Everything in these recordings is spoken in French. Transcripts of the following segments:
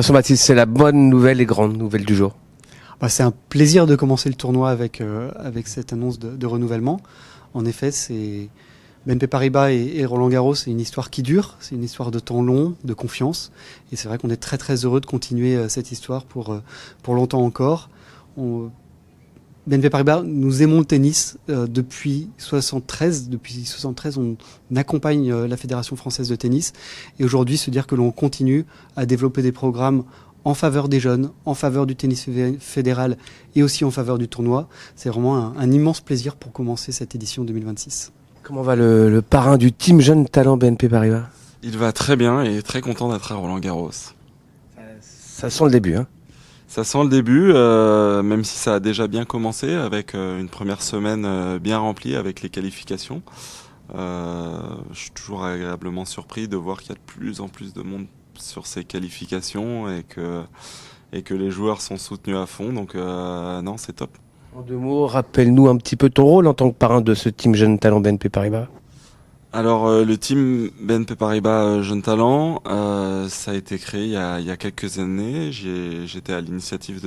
Jean-Baptiste, c'est la bonne nouvelle et grande nouvelle du jour. C'est un plaisir de commencer le tournoi avec cette annonce de renouvellement. En effet, c'est BNP Paribas et Roland Garros, c'est une histoire qui dure, c'est une histoire de temps long, de confiance. Et c'est vrai qu'on est très très heureux de continuer cette histoire pour longtemps encore. BNP Paribas, nous aimons le tennis depuis 73. Depuis 73, on accompagne la Fédération française de tennis. Et aujourd'hui, se dire que l'on continue à développer des programmes en faveur des jeunes, en faveur du tennis fédéral et aussi en faveur du tournoi, c'est vraiment un immense plaisir pour commencer cette édition 2026. Comment va le parrain du Team Jeune Talent BNP Paribas? Il va très bien et très content d'être à Roland Garros. Ça sent le début, hein? Ça sent le début, même si ça a déjà bien commencé avec une première semaine bien remplie avec les qualifications. Je suis toujours agréablement surpris de voir qu'il y a de plus en plus de monde sur ces qualifications et que les joueurs sont soutenus à fond. Donc non, c'est top. En 2 mots, rappelle-nous un petit peu ton rôle en tant que parrain de ce Team Jeune Talent BNP Paribas. Alors le team BNP Paribas Jeune Talent, ça a été créé il y a quelques années. J'étais à l'initiative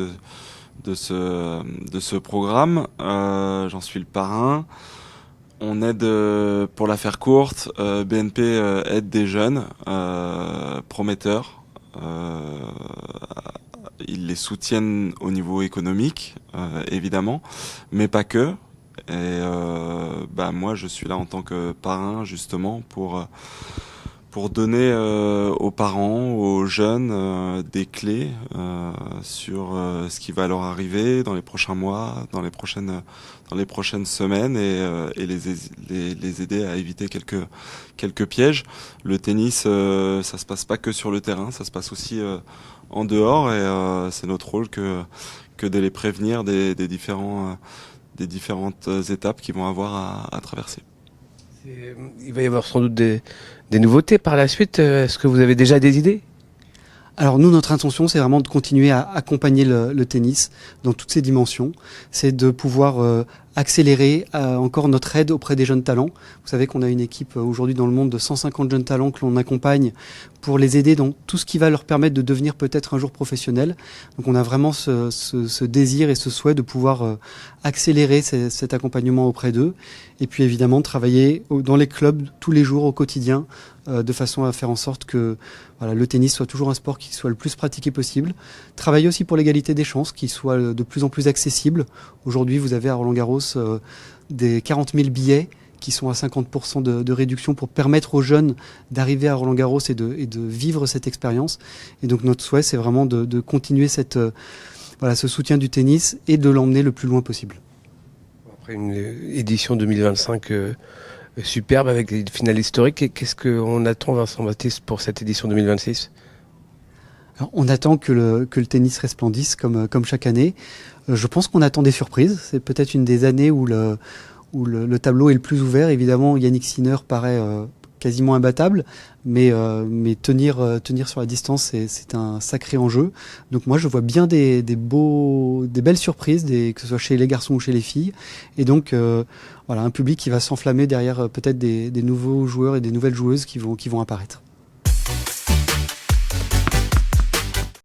de ce programme. J'en suis le parrain. On aide, pour la faire courte, BNP aide des jeunes prometteurs. Ils les soutiennent au niveau économique, évidemment, mais pas que. Et moi, je suis là en tant que parrain, justement, pour donner aux parents, aux jeunes, des clés sur ce qui va leur arriver dans les prochains mois, dans les prochaines semaines, et les aider à éviter quelques pièges. Le tennis, ça se passe pas que sur le terrain, ça se passe aussi en dehors, et c'est notre rôle que de les prévenir des différentes étapes qu'ils vont avoir à traverser. Il va y avoir sans doute des nouveautés par la suite. Est-ce que vous avez déjà des idées? Alors nous, notre intention, c'est vraiment de continuer à accompagner le tennis dans toutes ses dimensions. C'est de pouvoir accélérer encore notre aide auprès des jeunes talents. Vous savez qu'on a une équipe aujourd'hui dans le monde de 150 jeunes talents que l'on accompagne pour les aider dans tout ce qui va leur permettre de devenir peut-être un jour professionnel. Donc on a vraiment ce désir et ce souhait de pouvoir accélérer cet accompagnement auprès d'eux. Et puis évidemment travailler dans les clubs tous les jours au quotidien de façon à faire en sorte que le tennis soit toujours un sport qui soit le plus pratiqué possible. Travailler aussi pour l'égalité des chances, qui soit de plus en plus accessible. Aujourd'hui, vous avez à Roland-Garros des 40 000 billets qui sont à 50% de réduction pour permettre aux jeunes d'arriver à Roland-Garros et de vivre cette expérience. Et donc notre souhait, c'est vraiment de continuer ce soutien du tennis et de l'emmener le plus loin possible. Après une édition 2025 superbe avec des finales historiques, qu'est-ce qu'on attend, Vincent Baptiste, pour cette édition 2026? Alors, on attend que le tennis resplendisse comme chaque année. Je pense qu'on attend des surprises. C'est peut-être une des années où le tableau est le plus ouvert. Évidemment, Yannick Sinner paraît quasiment imbattable, mais tenir sur la distance, c'est un sacré enjeu. Donc moi, je vois bien des belles surprises, que ce soit chez les garçons ou chez les filles. Et donc, un public qui va s'enflammer derrière peut-être des nouveaux joueurs et des nouvelles joueuses qui vont apparaître.